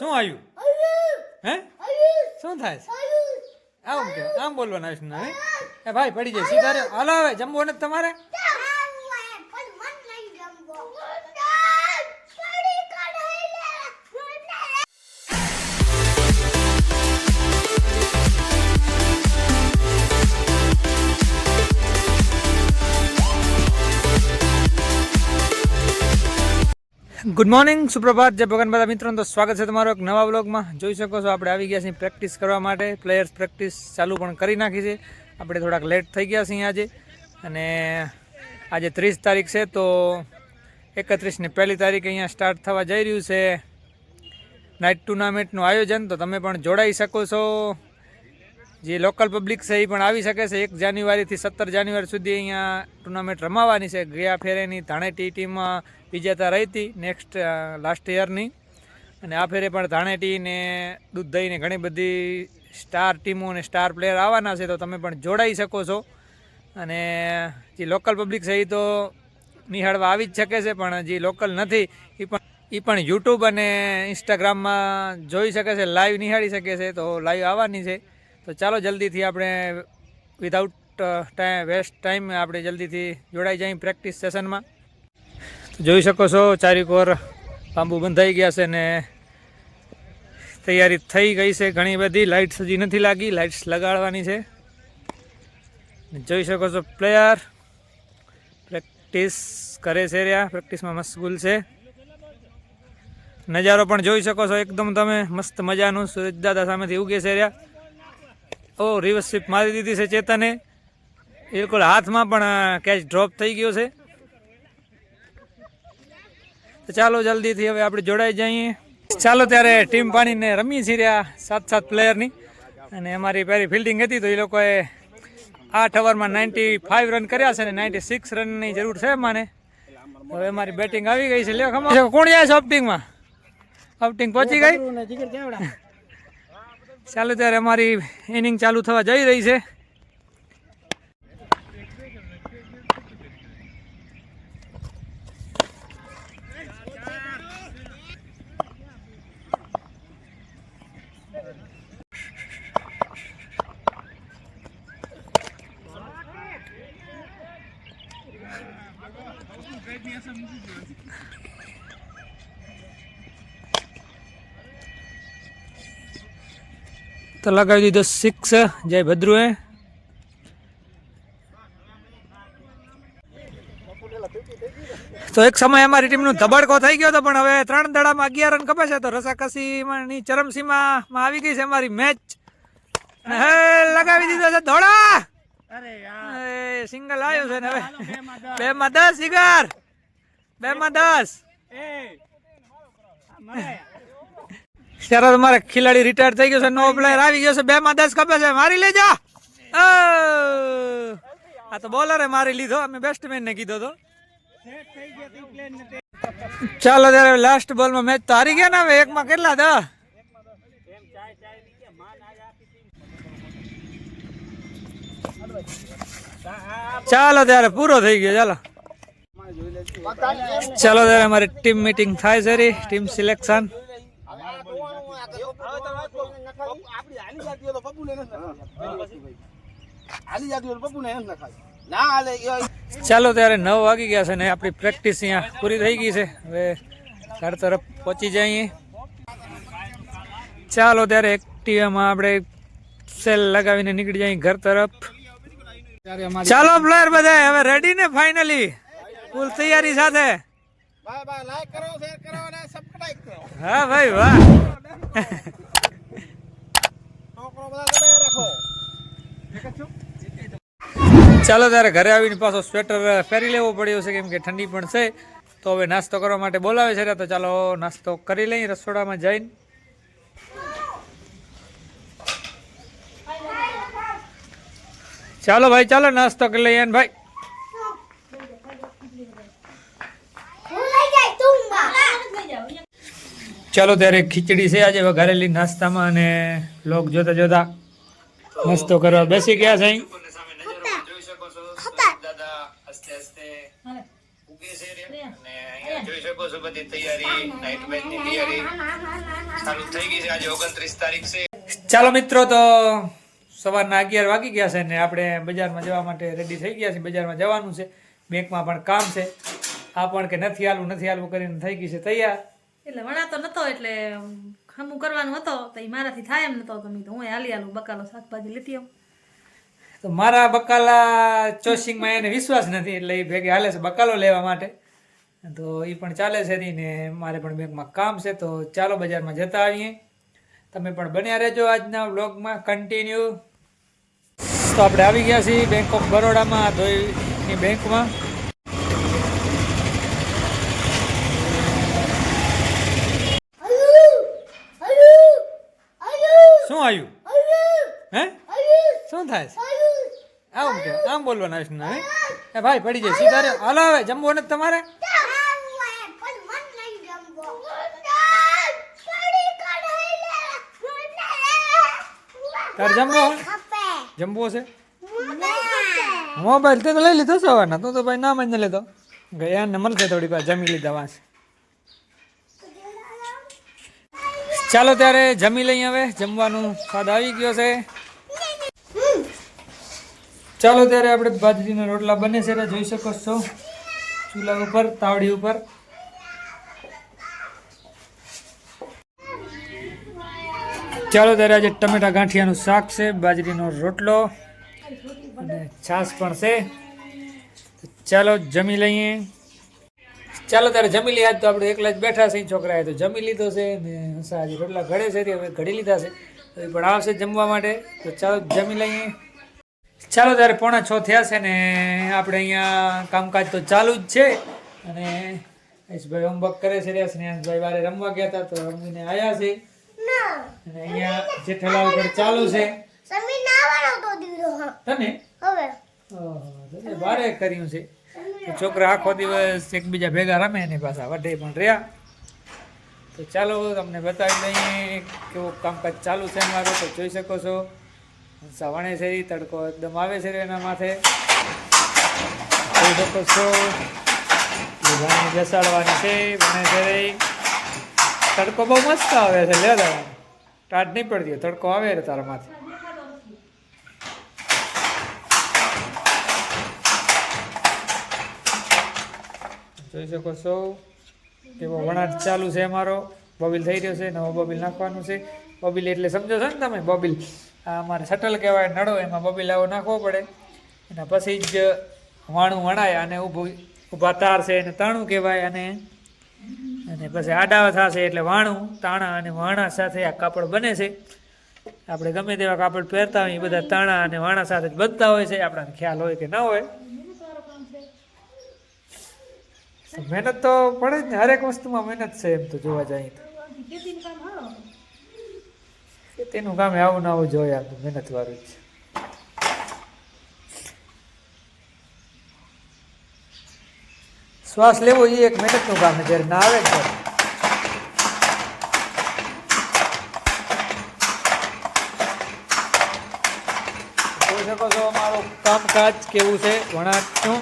શું આવ્યું હે શું થાય આમ કે આમ બોલવાનું આવીશ ને હે ભાઈ પડી જાય સીધા રે હાલો હવે જમવો નથી તમારે ગુડ મોર્નિંગ સુપ્રભાત જય ભગવાન બધા મિત્રોને તો સ્વાગત છે તમારો એક નવા વ્લોગમાં જોઈ શકો છો આપણે આવી ગયા છીએ પ્રેક્ટિસ કરવા માટે પ્લેયર્સ પ્રેક્ટિસ ચાલુ પણ કરી નાખી છે આપણે થોડાક લેટ થઈ ગયા છીએ આજે અને આજે 30 તારીખ છે તો 31ની પહેલી તારીખે અહીંયા સ્ટાર્ટ થવા જઈ રહ્યું છે નાઇટ ટુર્નામેન્ટનું આયોજન તો તમે પણ જોડાઈ શકો છો જે લોકલ પબ્લિક છે એ પણ આવી શકે છે 1 જાન્યુઆરીથી 17 જાન્યુઆરી સુધી અહીંયા ટુર્નામેન્ટ રમાવાની છે ગયા ફેરેની ધાણેટી ટીમ વિજેતા રહી હતી નેક્સ્ટ લાસ્ટ યરની અને આ ફેરે પણ ધાણેટી ને દૂધ દઈને ઘણી બધી સ્ટાર ટીમો અને સ્ટાર પ્લેયર આવવાના છે તો તમે પણ જોડાઈ શકો છો અને જે લોકલ પબ્લિક છે એ તો નિહાળવા આવી જ શકે છે પણ જે લોકલ નથી એ પણ યુટ્યુબ અને ઇન્સ્ટાગ્રામમાં જોઈ શકે છે લાઈવ નિહાળી શકે છે તો લાઈવ આવવાની છે તો ચાલો જલ્દીથી આપણે વિધાઉટ વેસ્ટ ટાઈમ આપણે જલ્દીથી જોડાઈ જઈએ પ્રેક્ટિસ સેશનમાં જોઈ શકો છો ચારેકોર બાંબુ બંધાઈ ગયા છે ને તૈયારી થઈ ગઈ છે ઘણી બધી લાઇટ્સ હજી નથી લાગી લાઇટ્સ લગાડવાની છે જોઈ શકો છો પ્લેયર પ્રેક્ટિસ કરે છે રહ્યા પ્રેક્ટિસમાં મશગુલ છે નજારો પણ જોઈ શકો છો એકદમ તમે મસ્ત મજાનું સૂરજ દાદા સામેથી ઉગે છે રહ્યા ઓ રિવર્સ સ્વીપ મારી દીધી છે ચેતને બિલકુલ હાથમાં પણ કેચ ડ્રોપ થઈ ગયો છે તો ચાલો જલ્દીથી હવે આપણે જોડાઈ જઈએ ચાલો ત્યારે ટીમ પાણીને રમી છીએ રહ્યા 7 પ્લેયરની અને અમારી પહેલી ફિલ્ડિંગ હતી તો એ લોકોએ 8 ઓવરમાં 95 રન કર્યા છે અને 96 રનની જરૂર છે મને હવે અમારી બેટિંગ આવી ગઈ છે લ્યો ખમા કોણ જાય છે ઓપટિંગમાં ઓપટિંગ પહોંચી ગઈ ચાલો ત્યારે અમારી ઇનિંગ ચાલુ થવા જઈ રહી છે તો લગાવી દીધો 6 જય ભદ્રુએ તો એક સમય અમારી ટીમનું ધબડકો થઈ ગયો હતો પણ હવે 3 દડામાં 11 રન કપે છે તો રસાકસીની ચરમસીમામાં આવી ગઈ છે અમારી મેચ હે લગાવી દીધો છે ધોળા અરે યાર સિંગલ આવ્યો છે ને હવે 2 માં 10 જીગર 2 માં 10 ત્યારે તમારે ખિલાડી રિટાયર થઈ ગયો છે નવો પ્લેયર આવી ગયો છે 2 માં 10 કપે છે મારી લેજો આ તો બોલરે મારી લીધો અમે બેટ્સમેન ને કીધો તો ચાલો ત્યારે લાસ્ટ બોલમાં મેચ તો હારી ગયા ને હવે 1 માં કેટલા 10 ચાલો ત્યારે પૂરો થઈ ગયો ચાલો ત્યારે અમારી ટીમ મીટિંગ થાય છે રી ટીમ સિલેક્શન ચાલો ત્યારે 9 વાગી ગયા છે ને આપણી પ્રેક્ટિસ અહીંયા પૂરી થઈ ગઈ છે હવે ઘર તરફ પહોંચી જઈએ ચાલો ત્યારે એક્ટિવામાં આપણે સેલ લગાવીને નીકળી જઈએ ઘર તરફ ચાલો પ્લેયર બધા હવે રેડી ને ફાઇનલી ફૂલ તૈયારી સાથે હા ભાઈ વાહ ચાલો ત્યારે ઘરે આવીને પાછો સ્વેટર પહેરી લેવો પડ્યો છે કેમ કે ઠંડી પણ છે તો હવે નાસ્તો કરવા માટે બોલાવે છે તો ચાલો નાસ્તો કરી લઈએ રસોડામાં જઈને ચાલો ભાઈ ચાલો નાસ્તો કરી લઈએ ભાઈ ચાલો ત્યારે ખીચડી છે આજે વઘારેલી નાસ્તામાં અને લોક જોતા જોતા નાસ્તો કરવા બેસી ગયા છે જોઈ શકો છો બધી તૈયારી નાઇટ મેચની તૈયારી ચાલુ થઈ ગઈ છે. આજે 29 તારીખ છે. ચાલો મિત્રો, તો સવારના 11 વાગી ગયા છે ને આપણે બજારમાં જવા માટે રેડી થઈ ગયા છે. બજારમાં જવાનું છે, બેંકમાં પણ કામ છે. આ પણ કે નથી હાલવું કરીને થઈ ગઈ છે તૈયાર. એટલે વણાતો નતો એટલે ખમું કરવાનું હતો તો એ મારાથી થાય એમ નતો તો હું હાલું બકાલો શાકભાજી લેતી આવું. તો મારા બકાલા ચોસિંગમાં એને વિશ્વાસ નથી એટલે એ ભેગે હાલે છે બકાલો લેવા માટે. તો એ પણ ચાલે છે નહીં ને મારે પણ બેંકમાં કામ છે. તો ચાલો બજારમાં જતા આવીએ. તમે પણ બન્યા રહેજો આજના વ્લોગમાં કન્ટિન્યુ. તો આપણે આવી ગયા છીએ બેંક ઓફ બરોડામાં, ધોઈની બેંકમાં. શું આવ્યું? હે શું થાય છે? આમ કે આમ બોલવાના છે ને? હે ભાઈ પડી જાય સીધા રે. હાલો હવે જમવો નથી તમારે? તારે જમવો છે? મોબાઈલ તે તો લઈ લીધો સવારના. તું તો ભાઈ નામ જ ન લેતો. ગયા ને મળશે થોડી વાર જમી લીધા વાંસ. ચાલો ત્યારે જમી લઈએ. હવે જમવાનું સ્વાદ આવી ગયો છે. ચાલો ત્યારે આપણે બાજરીના રોટલા બને છે, જોઈ શકો છો ચૂલા ઉપર, તાવડી ઉપર. ચાલો ત્યારે આજે ટમેટા ગાંઠિયાનું શાક છે, બાજરીનો રોટલો અને છાશ પણ છે. ચાલો જમી લઈએ. ચાલો ત્યારે જમી લઈએ. આજ તો આપણે એકલા જ બેઠા છીએ. છોકરાએ તો જમી લીધો છે ને આજે રોટલા ઘડે છે, હવે ઘડી લીધા છે. તો એ પણ આવશે જમવા માટે. તો ચાલો જમી લઈએ. ચાલો ત્યારે 5:45 થયા છે ને આપણે અહીંયા કામકાજ તો ચાલુ જ છે. અને હર્ષભાઈ હોમવર્ક કરે છે. સ્નેહાંશભાઈ બારે રમવા ગયા હતા તો રમીને આવ્યા છે. અને અહીંયા જેઠાલાલ પર ચાલુ છે. તને બારે કર્યું છે. છોકરા આખો દિવસ એકબીજા ભેગા રમે ને પાછા વઢે પણ રહ્યા. તો ચાલો તમને બતાવી દઈએ કેવું કામકાજ ચાલુ છે મારું. તો જોઈ શકો છો સવાણે છે, તડકો એકદમ આવે છે એના માથે. જોઈ શકો છો બેસાડવાની છે, ભણે છે. તડકો બહુ મસ્ત આવે છે. લે દાદા ટાટ નહીં પડતી, તડકો આવે રે તારા માથે. જોઈ શકો છો એવો વણાટ ચાલુ છે અમારો. બોબિલ થઈ રહ્યો છે, નવો બોબિલ નાખવાનું છે. બોબિલ એટલે સમજો છો ને તમે? બોબિલ આ અમારે શટલ કહેવાય, નડો. એમાં બોબિલ આવો નાખવો પડે. એના પછી જ વાણું વણાય. અને ઊભા તાર છે એને તાણું કહેવાય. અને પછી આડા થશે એટલે વાણું, તાણા અને વાણા સાથે આ કાપડ બને છે. આપણે ગમે તેવા કાપડ પહેરતા હોય એ બધા તાણા અને વાણા સાથે જ બનતા હોય છે. આપણને ખ્યાલ હોય કે ના હોય. મહેનત તો પડે જ ને, હરેક વસ્તુમાં મહેનત છે એમ તો જોવા જાય તો. ખેતીનું કામ આવું ના આવું જોઈએ, આમ મહેનત વાળું જ છે. શ્વાસ લેવો એ એક મહેનતનું કામ છે. જ્યારે ના આવે ત્યારે જોઈ શકો છો અમારું કામકાજ કેવું છે વણાટનું.